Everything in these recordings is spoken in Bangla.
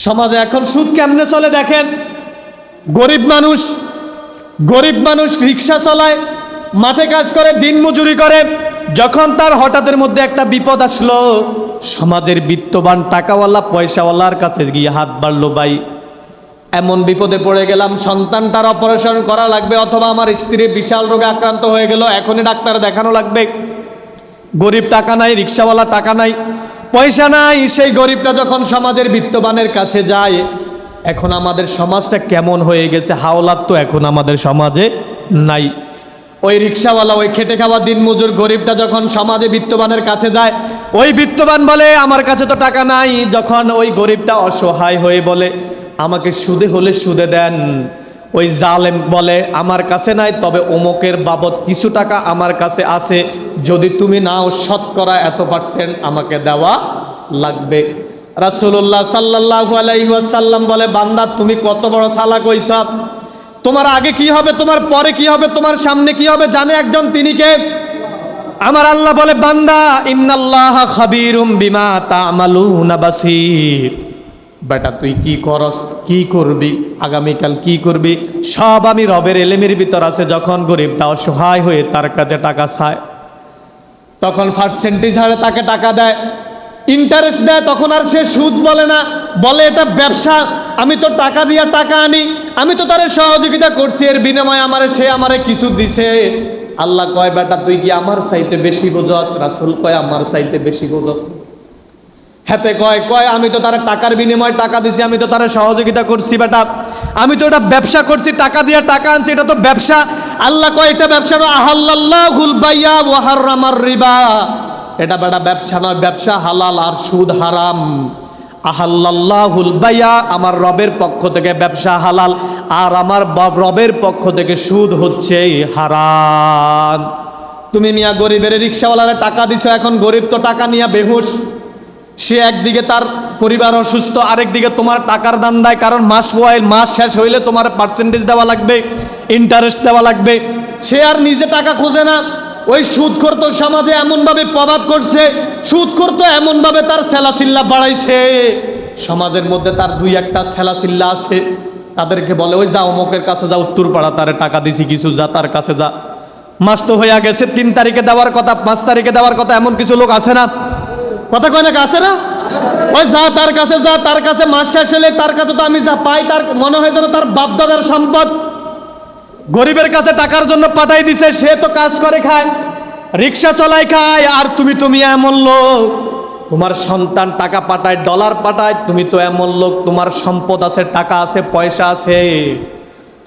সমাজে এখন সুদ কেমনে চলে দেখেন। গরিব মানুষ রিক্সা চালায়, মাঠে কাজ করে, দিন মজুরি করে। যখন তার হঠাৎের মধ্যে একটা বিপদ আসলো, সমাজের বিত্তবান টাকাওয়ালা পয়সাওয়ালার কাছে গিয়ে হাত বাড়লো, ভাই এমন বিপদে পড়ে গেলাম, সন্তানটার অপারেশন করা লাগবে, অথবা আমার স্ত্রী বিশাল রোগে আক্রান্ত হয়ে গেল, এখনই ডাক্তার দেখানো লাগবে। গরিব টাকা নাই, রিক্সাওয়ালা টাকা নাই, পয়সা নাই। সেই গরিবটা যখন সমাজের বিত্তবানের কাছে যায়, এখন আমাদের সমাজটা কেমন হয়ে গেছে, হাওলাত তো এখন আমাদের সমাজে নাই। ওই রিক্সাওয়ালা, ওই খেটে খাওয়া দিনমজুর গরিবটা যখন সমাজে বিত্তবানের কাছে যায়, ওই বিত্তবান বলে আমার কাছে তো টাকা নাই। যখন ওই গরিবটা অসহায় হয়ে বলে আমাকে সুদে হলে সুদে দেন, ওই জালেম বলে আমার কাছে নাই, তবে অমুকের বাবদ কিছু টাকা আমার কাছে আছে, যদি তুমি নাও শতকরা এত% আমাকে দেওয়া লাগবে। রাসূলুল্লাহ সাল্লাল্লাহু আলাইহি ওয়াসাল্লাম বলে, বান্দা তুমি কত বড় চালাক হইছ, তোমার আগে কি হবে, তোমার পরে কি হবে, তোমার সামনে কি হবে জানে একজন, তিনি কে? আমার আল্লাহ বলে, বান্দা ইন্নাল্লাহা খাবীরুম বিমা তা'মালুনা বাসীর। বেটা তুই কি করস, কি করবি, আগামীকাল কি করবি, সব আমি রবের এলেমের ভিতর আছে। যখন গরিবটা অসহায় হয়ে তার কাছে টাকা চায়, তখন পার্সেন্টেজ হারে তাকে টাকা দেয়, ইন্টারেস্ট দেয়। তখন আর সে সুদ বলে না, বলে এটা ব্যবসা, আমি তো টাকা দিয়া টাকা আনি, আমি তো তার সহযোগিতা করছি, এর বিনিময়ে সে আমারে কিছু দিছে। আল্লাহ কয়, বেটা তুই কি আমার চাইতে বেশি বোঝস? রাসূল কয়, আমার চাইতে বেশি বোঝস। হাতে কয় আমি তো তার টাকার বিনিময়ে টাকা দিছি, আমি তো তার সহযোগিতা করছি, বেটা আমি তো এটা ব্যবসা করছি, টাকা দিয়ে টাকা আনছি, এটা তো ব্যবসা। আল্লাহ কয়, এটা ব্যবসা নয়, আহাল্লাল্লাহুল বাইয়া ওয়া হারামার রিবা। এটা বেটা ব্যবসা নয়, ব্যবসা হালাল আর সুদ হারাম। আহাল্লাল্লাহুল বাইয়া, আমার রবের পক্ষ থেকে ব্যবসা হালাল, আর আমার রবের পক্ষ থেকে সুদ হচ্ছে হারাম। তুমি মিয়া গরিবের রিক্সাওয়ালারে টাকা দিছো, এখন গরিব তো টাকা নিয়ে বেহুশ। সে একদিকে তার পরিবার অসুস্থ, আরেকদিকে তোমার টাকার দাম দেয়, কারণ মাস শেষ হইলে তোমার পার্সেন্টেজ দেওয়া লাগবে, ইন্টারেস্ট দেওয়া লাগবে। সে আর নিজে টাকা খোঁজে না। ওই সুদখোর তো সমাজে এমনভাবে প্রভাব করছে, সুদখোর তো এমনভাবে তার সেলাসিল্লা বাড়াইছে, সমাজের মধ্যে তার 2-1টা সেলাসিল্লা আছে, তাদেরকে বলে ওই যা অমুকের কাছে যা, উত্তরপাড়া তারে টাকা দিছি কিছু, যা তার কাছে যা। মাস তো হইয়া গেছে, 3 তারিখে দেওয়ার কথা, 5 তারিখে দেওয়ার কথা, এমন কিছু লোক আছে না? কথা কয় না, আছে না? ওই যা তার কাছে, যা তার কাছে, মাস শেষ হলে তার কাছে তো আমি যা পাই, তার মনে হয় যেন তার বাপদাদার সম্পদ। গরিবের কাছে টাকার জন্য পাঠাই দিছে, সে তো কাজ করে খায়, রিক্সা চলাই খায়, আর তুমি এমন লোক, তোমার সন্তান টাকা পাঠায়, ডলার পাঠায়, তুমি তো এমন লোক, তোমার সম্পদ আছে, টাকা আছে, পয়সা আছে,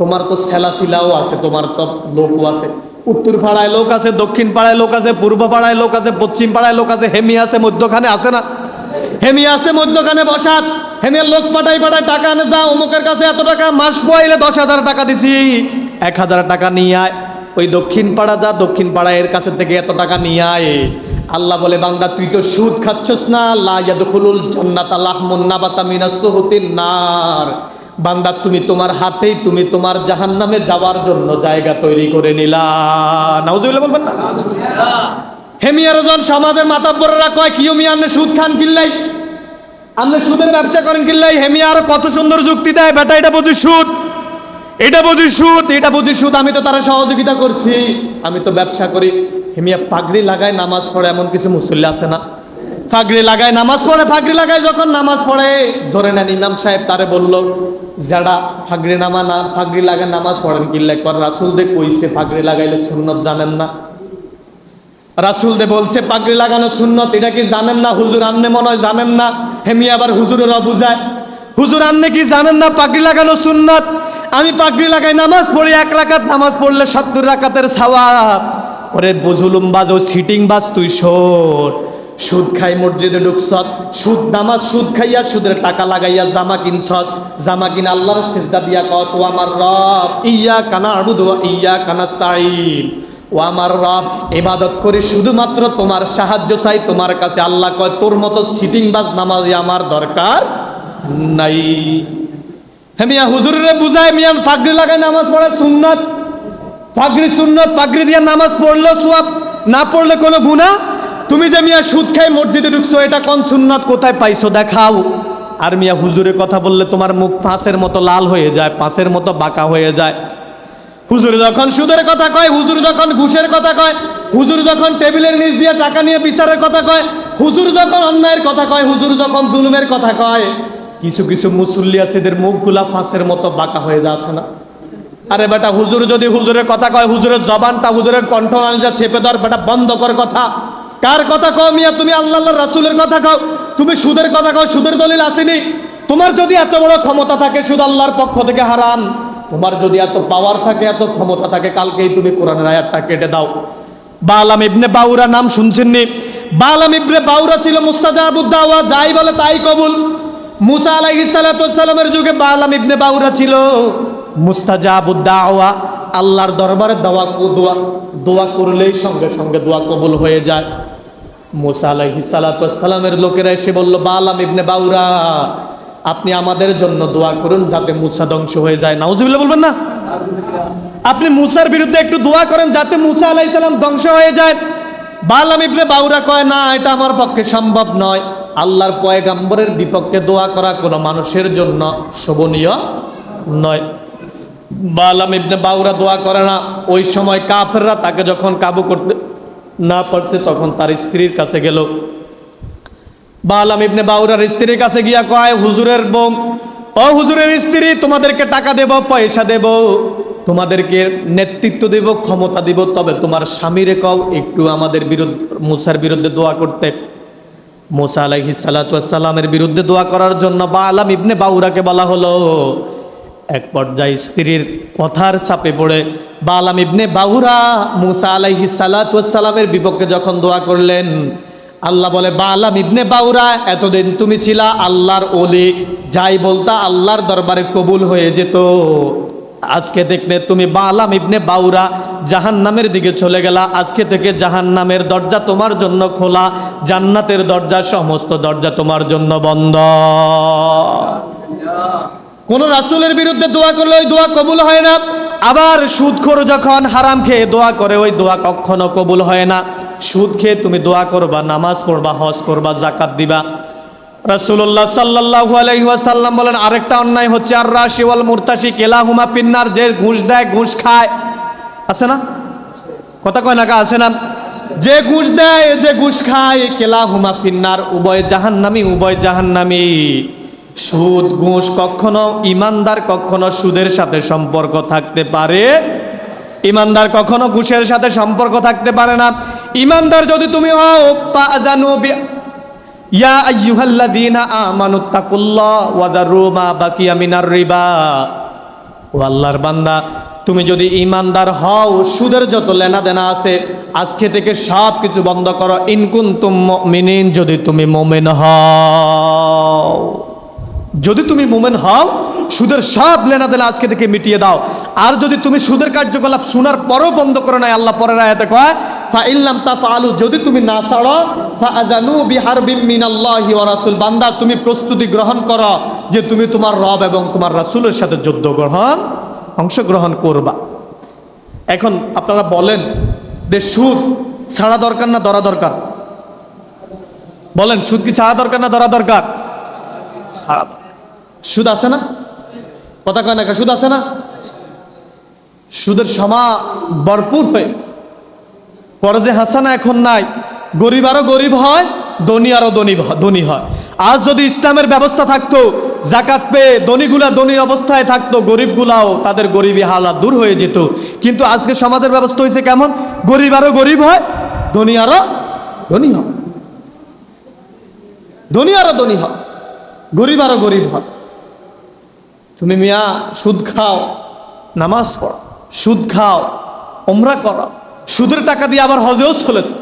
তোমার তো সেলাসিলাও আছে, তোমার তো লোকও আছে। উত্তর পাড়ায় লোক আছে, দক্ষিণ পাড়ায় লোক আছে, পূর্ব পাড়ায় লোক আছে, পশ্চিম পাড়ায় লোক আছে, হেমি আছে মধ্যখানে, আছে না? হেমি আছে মধ্যখানে বসাত, হেমিয়ার লোক পাঠাই টাকা আনে, যা অমুকের কাছে এত টাকা, মাস পয়লে 10,000 টাকা দিছি, 1,000 টাকা নিয়ে আয়। ওই দক্ষিণ পাড়া যা, দক্ষিণ পাড়ায় এর কাছে থেকে এত টাকা নিয়ে আয়। আল্লাহ বলে, বান্দা তুই তো সুদ খাচ্ছস না, লা ইয়াদখুলুল জান্নাতা লাহমুন নাবাতা মিনাস সুহুতিন নার। বান্দা তুমি তোমার হাতেই তুমি তোমার জাহান্নামে যাওয়ার জন্য জায়গা তৈরি করে নিলা। নাউজুবিল্লাহ বলবেন না? হেমিয়ার জন সমাজের মাতাব্বররা কয়, কিও মিয়া আপনি সুদ খান কিল্লাই, আপনি সুদের ব্যবসা করেন কিল্লাই। হেমিয়া আরো কত সুন্দর যুক্তি দেয়, বেটা এটা বুঝি সুদ, এটা বুঝি সুদ, এটা বুঝি সুদ, আমি তো তারা সহযোগিতা করছি, আমি তো ব্যবসা করি। হেমিয়া পাগড়ি লাগায় নামাজ পড়ে, এমন কিছু মুসল্লি আছে না? পাগড়ি লাগায় নামাজ পড়ে, পাগড়ি লাগায় যখন নামাজ পড়ে, ধরে নেন ইমাম সাহেব তারে বলল, যারা পাগড়ি পাগড়ি লাগায় নামাজ পড়েন কিল্লাই কর, রাসূল দে কইছে পাগড়ি লাগাইলে সুন্নত জানেন না? রাসূল দে বলছে পাগড়ি লাগানো সুন্নত, এটা কি জানেন না? হুজুর আপনি মনে হয় জানেন না। হেমি আবার হুজুরেরা বুঝায়, হুজুর আপনি কি জানেন না পাগড়ি লাগানো সুন্নত? আমি পাগড়ি লাগাই নামাজ পড়ি, 1 রাকাত নামাজ পড়লে 70 রাকাতের সওয়াব। ওরে বুজুলুম বাজ, ও সিটিং বাজ, তুই শোন, সুদ খাই মসজিদে ঢুকছস, সুদ নামাজ সুদ খাইয়া সুদের টাকা লাগাইয়া জামা কিনছস, জামা কিনা আল্লাহর সিজদা দিয়া কস, ও আমার রব ইয়্যাকা না'বুদু ওয়া ইয়্যাকা নাস্তাঈন, ও আমার রব ইবাদত করি শুধুমাত্র তোমার সাহায্য চাই তোমার কাছে। আল্লাহ কয়, তোর মতো সিটিং বাজ নামাজি আমার দরকার নাই। হ্যাঁ মিয়া হুজুরে বুঝায়, মিয়া পাগড়ি লাগায় নামাজ পড়া সুন্নত, পাগড়ি সুন্নত, পাগড়ি দিয়ে নামাজ পড়লো সওয়াব, না পড়লে কোনো গুনাহ। তুমি যে মিয়া সুদ খাই মসজিদে ঢুকছো, এটা কোন সুন্নত, কোথায় পাইছো দেখাও। আর মিয়া হুজুরে কথা বললে তোমার মুখ পাঁচের মতো লাল হয়ে যায়, পাঁচের মতো বাঁকা হয়ে যায়। হুজুর যখন সুদের কথা কয়, হুজুর যখন ঘুষের কথা কয়, হুজুর যখন টেবিলের নিচ দিয়ে টাকা নিয়ে বিচারের কথা কয়, হুজুর যখন অন্যায়ের কথা কয়, হুজুর যখন জুলুমের কথা কয়, কিছু কিছু মুসল্লি আছে এদের মুখগুলা ফাঁসের মতো বাঁকা হয়ে যাচ্ছে না? আরে বেটা, হুজুর যদি হুজুরের কথা কয়, হুজুরের জবানটা, হুজুরের কণ্ঠনালীটা চেপে ধর বেটা, বন্ধ কর কথা। কার কথা কও মিয়া? তুমি আল্লাহ রাসূলের কথা কও, তুমি সুদের কথা কও, সুদের দলিল আসেনি? তোমার যদি এত বড় ক্ষমতা থাকে, সুদ আল্লাহর পক্ষ থেকে হারাম। তোমার যদি এত পাওয়ার থাকে, এত ক্ষমতা থাকে, কালকেই তুমি কোরআনের আয়াতটা কেটে দাও। বালাম ইবনে বাউরা নাম শুনছেননি? বালাম ইবনে বাউরা ছিল মুস্তাজাবুদ দাওয়া, যাই বলে তাই কবুল। মুসা আলাইহিস সালাতু ওয়াস সালামের যুগে বালাম ইবনে বাউরা ছিল মুস্তাজাবুদ দাওয়া, আল্লাহর দরবারে দোয়া করলেই সঙ্গে সঙ্গে দোয়া কবুল হয়ে যায়। মুসা আলাইহিস সালাতু ওয়াস সালামের লোকেরা এসে বলল, বালাম ইবনে বাউরা, আপনি আমাদের জন্য দোয়া করুন যাতে মুসা ধ্বংস হয়ে যায়। নাউজুবিল্লাহ বলবেন না? আপনি মুসার বিরুদ্ধে একটু দোয়া করেন যাতে মুসা আলাইহিস সালাম ধ্বংস হয়ে যায়। বালাম ইবনে বাউরা কয়, না, এটা আমার পক্ষে সম্ভব নয়। আল্লাহর পয়গম্বরের বিপক্ষে দোয়া করা কোনো মানুষের জন্য শোভনীয় নয়। বালাম ইবনে বাউরা দোয়া করে না। ওই সময় কাফেররা তাকে যখন কাবু করতে না পারছে, তখন তার স্ত্রীর কাছে গেল। বালাম ইবনে বাউরার স্ত্রীর কাছে গিয়া কয়, হুজুরের বউ, ও হুজুরের স্ত্রী, তোমাদেরকে টাকা দেব, পয়সা দেব, তোমাদেরকে নেতৃত্ব দেব, ক্ষমতা দেব, তবে তোমার স্বামীরে কও একটু আমাদের বিরুদ্ধে, মুসার বিরুদ্ধে দোয়া করতে। মুসা আলাইহিস সালাতু ওয়াস সালামের বিরুদ্ধে দোয়া করার জন্য বালাম ইবনে বাউরাকে বলা হলো। এক পর্যায়ে স্ত্রীর কথার চাপে পড়ে বালাম ইবনে বাউরা মুসা আলাইহিস সালাতু ওয়াস সালামের বিপক্ষে যখন দোয়া করলেন, আল্লাহ বলে, বালাম ইবনে বাউরা, এতদিন তুমি ছিলা আল্লাহর ওলি, যাই বলতা আল্লাহর দরবারে কবুল হয়ে যেত। আজকে দেখলে তুমি বালাম ইবনে বাউরা জাহান্নামের দিকে চলে গেলা। আজকে থেকে জাহান্নামের দরজা তোমার জন্য খোলা, জান্নাতের দরজা, সমস্ত দরজা তোমার জন্য বন্ধ। কোন রাসূলের বিরুদ্ধে দোয়া করলে ওই দোয়া কবুল হয় না। আবার সুদখোর যখন হারাম খেয়ে দোয়া করে, ওই দোয়া কখনো কবুল হয় না। সুদ খেয়ে তুমি দোয়া করবা, নামাজ পড়বা, হজ করবা, যাকাত দিবা। রাসূলুল্লাহ সাল্লাল্লাহু আলাইহি ওয়াসাল্লাম বলেন, আরেকটা অন্যায় হচ্ছে আর রাশি ওয়াল মুরতাশি কিলাহুমা ফিন্নার, যে ঘুষ দেয়, ঘুষ খায়, আছে না? কথা কয় না? আছে না? যে ঘুষ দেয়, যে ঘুষ খায়, কিলাহুমা ফিন্নার, উভয় জাহান্নামী, উভয় জাহান্নামী। সুদ, ঘুষ, কখনো ইমানদার কখনো সুদের সাথে সম্পর্ক থাকতে পারে, ইমানদার কখনো ঘুষের সাথে সম্পর্ক থাকতে পারে না। ইমানদার যদি তুমি হও, ফাআযানু বি ইয়া আইয়ুহাল্লাযীনা আমানুত্তাকুল্লাহ ওয়া দারু মা বাকিয়া মিনার রিবা। ও আল্লাহর বান্দা, তুমি যদি ইমানদার হও, সুদের যত লেনাদেনা আছে আজকে থেকে সব কিছু বন্ধ করো। ইন কুনতুম মুমিনিন, যদি তুমি মুমিন হও, যদি তুমি মুমিন হও, সুদের সব লেনাদেনা আজকে থেকে মিটিয়ে দাও। আর যদি তুমি সুদের কার্যকলাপ শোনার পরও বন্ধ করো না, আল্লাহ পরের আয়াতে কয়, ফা ইল্লাম তাফআলু, যদি তুমি না ছাড়ো, ফাআযানু বিহারবিম মিনাল্লাহি ওয়া রাসূল, বান্দা তুমি প্রস্তুতি গ্রহণ করো যে তুমি তোমার রব এবং তোমার রাসূলের সাথে যুদ্ধ অংশগ্রহণ করবা। এখন আপনারা বলেন যে সুদ ছাড়া দরকার না ধরা দরকার? বলেন, সুদ কি ছাড়া দরকার না ধরা দরকার? ছাড়া দরকার। সুদ আছে না? কথা কয় না? সুদ আছে না? সুদের সমাজ ভরপুর হয়েছে। পরজে হাসানা এখন নাই। গরিব আরো গরিব হয়, ধনী আরো ধনী হয়। আজ যদি ইসলামের ব্যবস্থা থাকতো, যাকাত পেয়ে ধনীগুলা ধনী অবস্থায় থাকতো, গরিবগুলাও তাদের গরিবী হালাত দূর হয়ে যেত। কিন্তু আজকে সমাজের ব্যবস্থা হয়েছে কেমন? গরিব আরো গরিব হয়, ধনী আরো ধনী হয়, ধনী আরো ধনী হয়, গরিব আরো গরিব হয়। তুমি মিয়া সুদ খাও, নামাজ পড়ো, সুদ খাও, ওমরা করো, সুদের টাকা দিয়ে আবার হজেও চলেছে।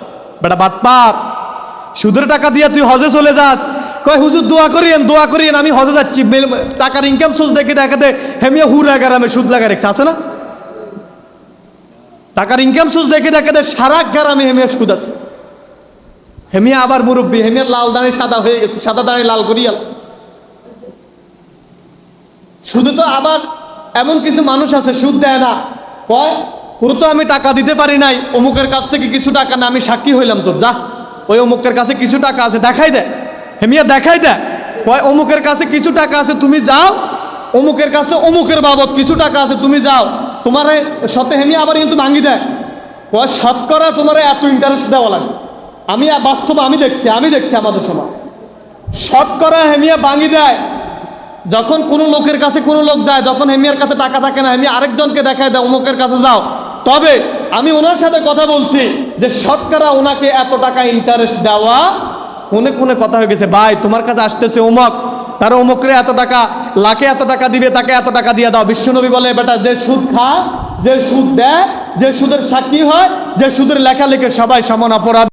বেটা বাটপার, সুদের টাকা দিয়ে তুই হজে চলে যাস, কয় হুজুর দোয়া করিয়েন, আমি হজে যাচ্ছি। টাকার ইনকাম সোর্স দেখাতে হেমিয়া হুরা গ্রামে সুদ লাগা রেখেছে, আছে না? টাকার ইনকাম সোর্স দেখাতে সারা গ্রামে হেমিয়া সুদ আছে। হেমিয়া আবার মুরব্বী, হেমিয়া লাল দাঁড়িয়ে সাদা হয়ে গেছে, সাদা দাঁড়িয়ে লাল করিয়াল। শুধু তো আবার এমন কিছু মানুষ আছে সুদ দেয় না, কয় পুরো তো আমি টাকা দিতে পারি নাই, অমুকের কাছ থেকে কিছু টাকা না, আমি সাক্ষী হইলাম তোর, যা ওই অমুকের কাছে কিছু টাকা আছে, দেখাই দেয়। হেমিয়া দেখাই দেয়, কয় অমুকের কাছে কিছু টাকা আছে তুমি যাও, অমুকের কাছে অমুকের বাবদ কিছু টাকা আছে তুমি যাও, তোমার সাথে হেমি আবার কিন্তু ভাঙ্গি দেয়। কয় শতকরা তোমার এত ইন্টারেস্ট দেওয়া লাগে। আমি বাস্তবে আমি দেখছি আমাদের সমাজ শতকরা হেমিয়া ভাঙ্গি দেয়। যখন কোনো লোকের কাছে কোনো লোক যায়, যখন হেমিয়ার কাছে টাকা থাকে না, হেমি আরেকজনকে দেখায় দেয় অমুকের কাছে যাও। তবে আমি ওনার সাথে কথা বলছি যে শতকরা ওনাকে এত টাকা ইন্টারেস্ট দেওয়া কোনে কোনে কথা হয়ে গেছে। ভাই তোমার কাছে আসতেছে অমুক, তার অমুকরে এত টাকা, লাখে এত টাকা দিবে, তাকে এত টাকা দিয়ে দাও। বিশ্বনবী বলে বেটা যে সুদ খায়, যে সুদ দেয়, যে সুদের সাক্ষী হয়, যে সুদের লেখালেখি সবাই সমান অপরাধ।